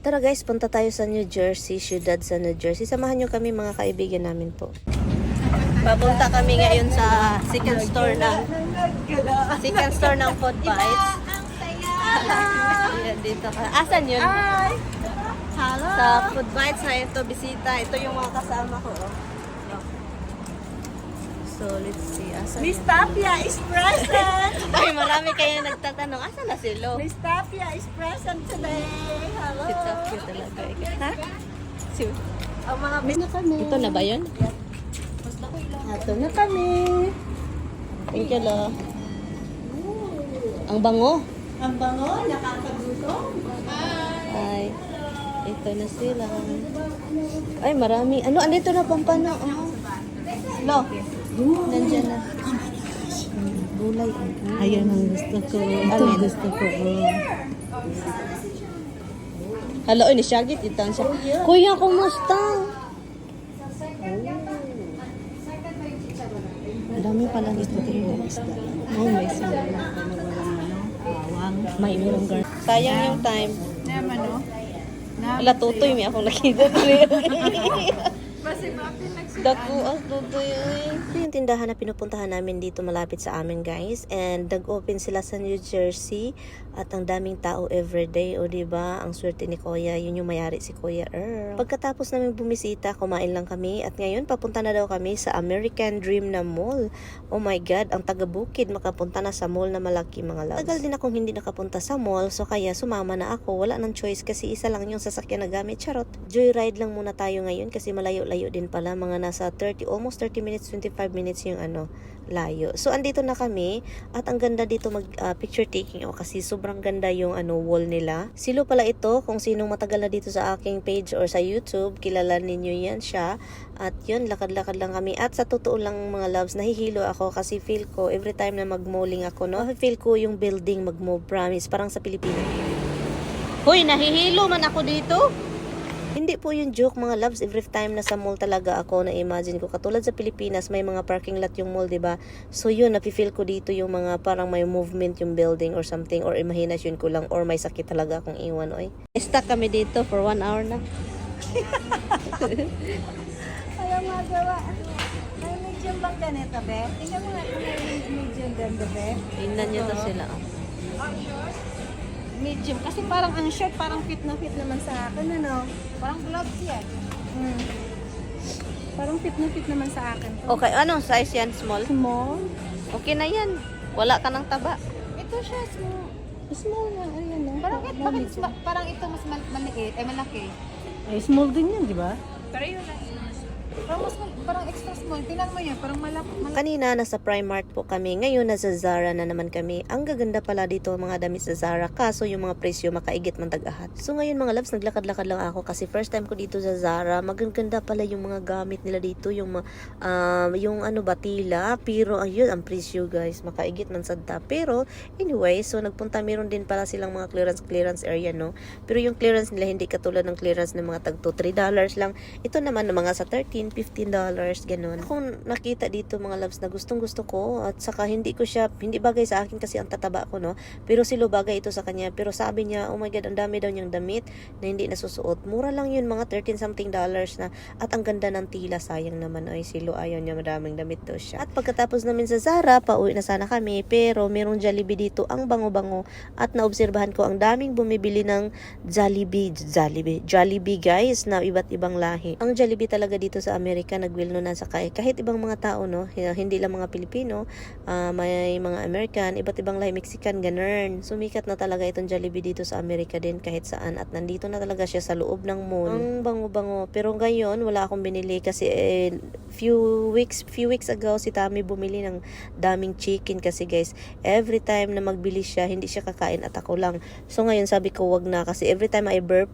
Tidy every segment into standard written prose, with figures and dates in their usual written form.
Tara guys, punta tayo sa New Jersey, syudad sa New Jersey. Samahan nyo kami mga kaibigan namin po. Papunta kami ngayon sa second store ng Food Bites. Yan, dito ka. Asan yun? Hello. Sa Food Bites na ito, bisita. Ito yung mga kasama ko. Oh. So, let's see. Asan Miss yun? Tapia is present. Ay, marami kayo nagtatanong. Asan na sila? Miss Tapia is present today. Hello. Si Tapia talaga. Ha? Si Ang mga miss na kami. Ito na ba yun? Ito na kami. Thank you, lo. Ang bango. Ang bango, nakakagutom. Ay, ito na sila. Ay, marami. Ano, andito na pampano. Oh. Lo, nandiyan na. Gulay. Ayan ang gusto ko. Ito Alin? gusto ko. Hello, ini Shagit. Ito ang siya. Kuya, kumusta? Marami pala dito tingnan. Oh, may sila. May urong girl. Sayang yung time. Naman, no? Wala, tutoy. May akong nakita. Dako as tutoy. Ito yung tindahan na pinupuntahan namin dito malapit sa amin, guys. And nag-open sila sa New Jersey. At ang daming tao everyday. O diba, ang swerte ni Kuya. Yun yung mayari si Kuya Earl. Pagkatapos namin bumisita, kumain lang kami. At ngayon, papunta na daw kami sa American Dream na mall. Oh my God, ang taga-Bukid makapunta na sa mall na malaki, mga loves. Tagal din akong hindi nakapunta sa mall. So kaya sumama na ako. Wala nang choice kasi isa lang yung sasakyan na gamit. Charot. Joyride lang muna tayo ngayon kasi malayo-layo din pala. Mga nasa 30, almost 30 minutes, 25 minutes yung layo. So andito na kami at ang ganda dito mag picture taking kasi sobrang ganda yung wall nila. Silo pala ito, kung sinong matagal na dito sa aking page or sa YouTube, kilala ninyo yan siya. At yun, lakad-lakad lang kami. At sa totoo lang mga loves, nahihilo ako kasi feel ko every time na mag-malling ako, no? Feel ko yung building mag-move, promise, parang sa Pilipinas. Hoy, nahihilo man ako dito. Hindi po yung joke mga loves, every time na sa mall talaga ako na-imagine ko. Katulad sa Pilipinas, may mga parking lot yung mall, diba? So yun, napifeel ko dito yung mga parang may movement yung building or something, or imahinasyon ko lang, or may sakit talaga akong iwan, oy. Stuck kami dito for 1 hour na. Ayaw magawa. May medium bang ganito, be? Tingnan mo nga kung may medium ganda, be. Tingnan nyo to sila. Oh. Medium. Kasi parang ang short, parang fit na fit naman sa akin, ano? Parang gloves yan. Parang fit na fit naman sa akin. Okay, anong size yan? Small? Small? Okay na yan. Wala ka ng taba. Ito siya, small. Small na, ayan na. Parang ito mas maliit, malaki. Ay, small din yan, di ba? Pero yun na. Parang extra small. Tingnan mo yan, parang malaki. Kanina nasa Primark po kami, ngayon nasa Zara na naman kami. Ang gaganda pala dito mga damit sa Zara, kaso yung mga presyo makaigit man tag-ahat. So ngayon mga loves, naglakad-lakad lang ako kasi first time ko dito sa Zara. Magaganda pala yung mga gamit nila dito, yung batila, pero ayun ang presyo guys, makaigit man sadta. Pero anyway, so nagpunta, meron din pala silang mga clearance area, no? Pero yung clearance nila hindi katulad ng clearance ng mga tagto $3 lang. Ito naman ng mga sa $13, $15, ganun. Kung nakita dito mga loves na gustong gusto ko at saka hindi bagay sa akin kasi ang tataba ko, no? Pero silo bagay ito sa kanya. Pero sabi niya, oh my God, ang dami daw niyang damit na hindi nasusuot. Mura lang yun, mga $13 something na. At ang ganda ng tila, sayang naman. Ay, silo ayaw niya, madaming damit daw siya. At pagkatapos namin sa Zara, pauwi na sana kami. Pero merong Jollibee dito, ang bango-bango. At naobserbahan ko, ang daming bumibili ng Jollibee guys, na iba't ibang lahi. Ang Jollibee talaga dito sa Amerika, nagwilno na sa kahit ibang mga tao, no? Hindi lang mga Pilipino, may mga American, iba't ibang lahi, Mexican, ganun. Sumikat na talaga itong Jollibee dito sa Amerika din kahit saan. At nandito na talaga siya sa loob ng mall. Ang bango-bango. Pero ngayon, wala akong binili kasi few weeks ago, si Tami bumili ng daming chicken kasi guys, every time na magbili siya, hindi siya kakain at ako lang. So ngayon, sabi ko, wag na kasi every time I burp,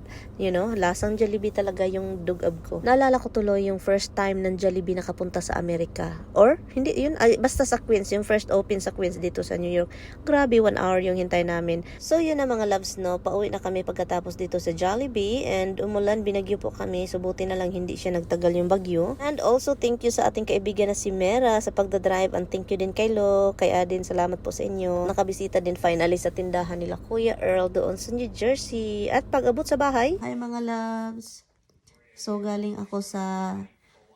lasang Jollibee talaga yung dugab ko. Naalala ko tuloy yung first time ng Jollibee nakapunta sa Amerika. Or, hindi yun, ay, basta sa Queens, yung first open sa Queens dito sa New York. Grabe, 1 hour yung hintay namin. So, yun na mga loves, no. Pauwi na kami pagkatapos dito sa Jollibee. And umulan, binagyo po kami. So, buti na lang hindi siya nagtagal yung bagyo. And also, thank you sa ating kaibigan na si Mera sa pagdadrive. And thank you din kay Lo, kay Adin, salamat po sa inyo. Nakabisita din finally sa tindahan nila Kuya Earl doon sa New Jersey. At pag-abot sa bahay. Hi mga loves. So, galing ako sa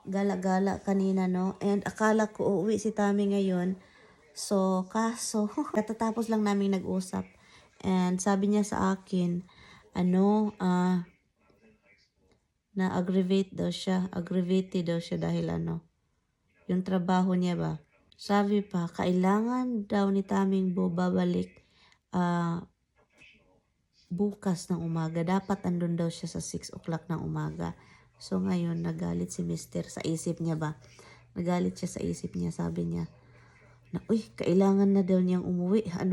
gala-gala kanina, no? And akala ko uuwi si Tami ngayon. So, kaso, katatapos lang namin nag-usap. And sabi niya sa akin, na-aggravate daw siya. Aggravated daw siya dahil yung trabaho niya ba. Sabi pa, kailangan daw ni Taming babalik bukas ng umaga. Dapat andun daw siya sa 6 o'clock ng umaga. So ngayon, nagalit si Mister sa isip niya ba? Nagalit siya sa isip niya. Sabi niya, kailangan na daw niyang umuwi. 4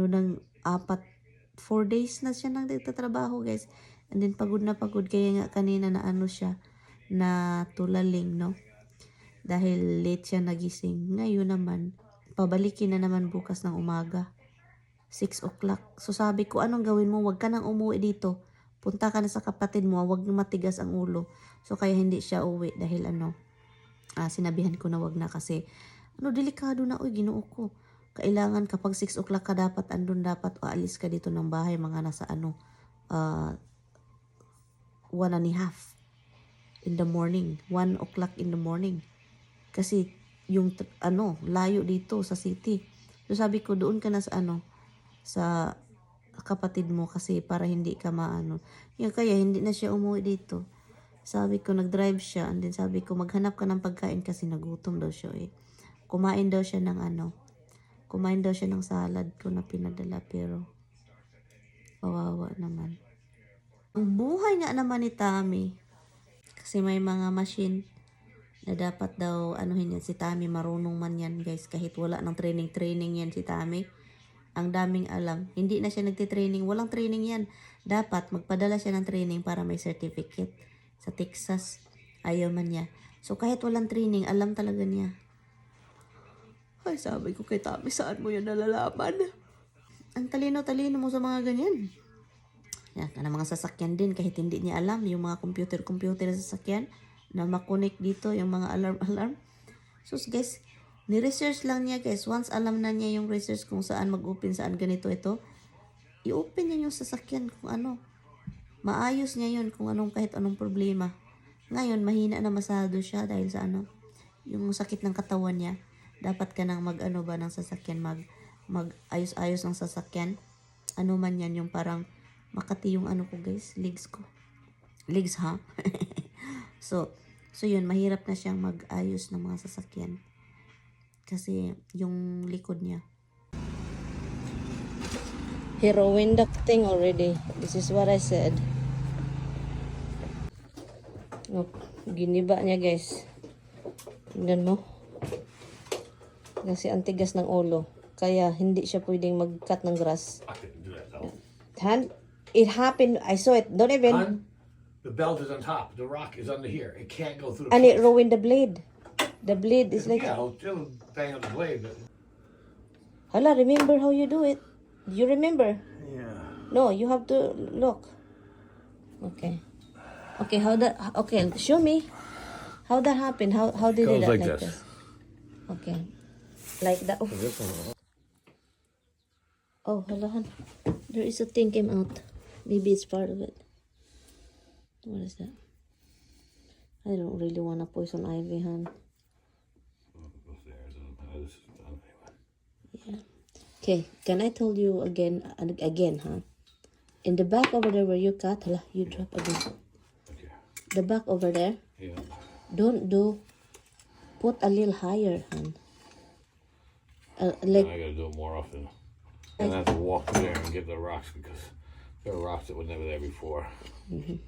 days na siya nang nagtatrabaho, guys. And then pagod na pagod. Kaya nga kanina na siya, na tulaling, no? Dahil late siya nagising. Ngayon naman, pabalikin na naman bukas ng umaga. 6 o'clock. So sabi ko, anong gawin mo? Huwag ka nang umuwi dito. Punta ka na sa kapatid mo. Huwag matigas ang ulo. So kaya hindi siya uwi dahil sinabihan ko na wag na kasi delikado na. Ginoo ko. Kailangan kapag 6 o'clock ka dapat andun, dapat aalis ka dito ng bahay mga nasa 1:30 in the morning. 1 o'clock in the morning. Kasi yung layo dito sa city. So sabi ko, doon ka na sa kapatid mo kasi para hindi ka Yan kaya hindi na siya umuwi dito. Sabi ko, nag-drive siya. And then sabi ko, maghanap ka ng pagkain kasi nagutom daw siya Kumain daw siya ng salad ko na pinadala pero kawawa naman. Ang buhay nga naman ni Tami. Kasi may mga machine na dapat daw yan si Tami. Marunong man yan, guys. Kahit wala ng training yan si Tami. Ang daming alam. Hindi na siya nagtitraining. Walang training yan. Dapat magpadala siya ng training para may certificate. Sa Texas, ayaw man niya. So kahit walang training, alam talaga niya. Ay, sabi ko kay Tami, saan mo yan nalalaman? Ang talino-talino mo sa mga ganyan. Yan, mga sasakyan din, kahit hindi niya alam, yung mga computer sa sasakyan, na makonek dito, yung mga alarm. So guys, ni-research lang niya, guys. Once alam na niya yung research kung saan mag-open, saan ganito ito, i-open niya yung sasakyan kung maayos niya yun kung kahit anong problema. Ngayon, mahina na masyado siya dahil sa yung sakit ng katawan niya. Dapat ka nang ng sasakyan, mag-ayos-ayos ng sasakyan. Man yan, yung parang makati yung ko, guys, legs ko. Legs, ha? So yun, mahirap na siyang mag-ayos ng mga sasakyan. Kasi yung likod niya. He ruined the thing already. This is what I said. Giniba niya, guys. Tingnan mo. Kasi ang tigas ng ulo. Kaya hindi siya pwedeng mag-cut ng grass. I couldn't do that though. It happened. I saw it. Don't even. The belt is on top. The rock is under here. It can't go through the And it place. ruined the blade. The blade is like... Yeah, it'll bang on the blade, but... Hala, remember how you do it. You remember? Yeah. No, you have to look. Okay. Okay, show me. How that happened? How did Goes it like like this. Okay. Like that. This one. Oh, hala. There is a thing came out. Maybe it's part of it. What is that? I don't really want to poison ivy, hon. Yeah. Okay, can I tell you again and again, huh? In the back over there where you cut, hala, you drop again. Okay. The back over there, Yeah. put a little higher, hon. Now Like, I gotta do it more often. And I have to walk there and get the rocks because there are rocks that were never there before. Mm-hmm.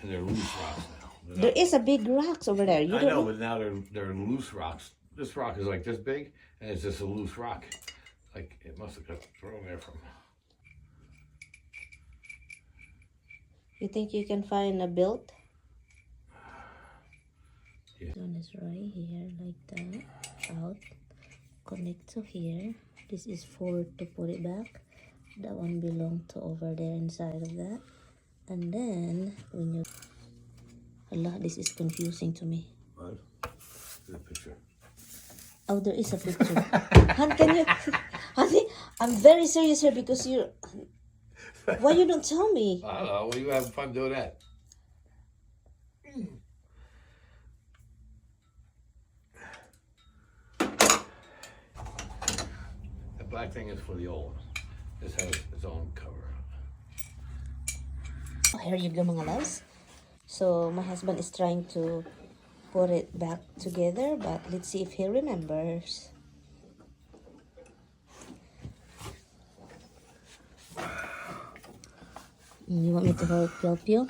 And they're loose rocks now. there is a big rocks over there. You I don't know, but now they're loose rocks. This rock is like this big, and it's just a loose rock. Like it must have got thrown there from. You think you can find a build? is right here like that. Out. Connect to here. This is for to put it back. That one belong to over there inside of that. And then when you Allah, this is confusing to me. What? The picture. Oh, there is a picture. Han, can you Honey, I'm very serious here because you're why you don't tell me? I don't know. What are you having fun doing that? The black thing is for the old one. This has its own cover. Oh, here you go mga loves. So my husband is trying to put it back together, but let's see if he remembers. You want me to help you?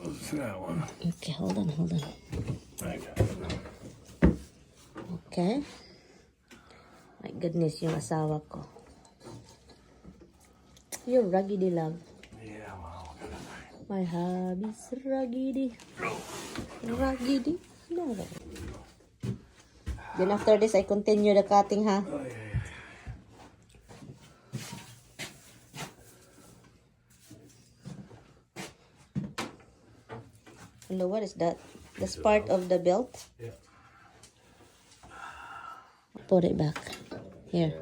Let's see that one. Okay, hold on. Okay. Okay. My goodness, yung asawa ko. You're raggedy, love. Yeah, well. My hubby's raggedy. Raggedy? No. Then after this, I continue the cutting, ha? Oh, yeah. Hello, what is that? That's part of the belt? Yeah. Put it back. Here.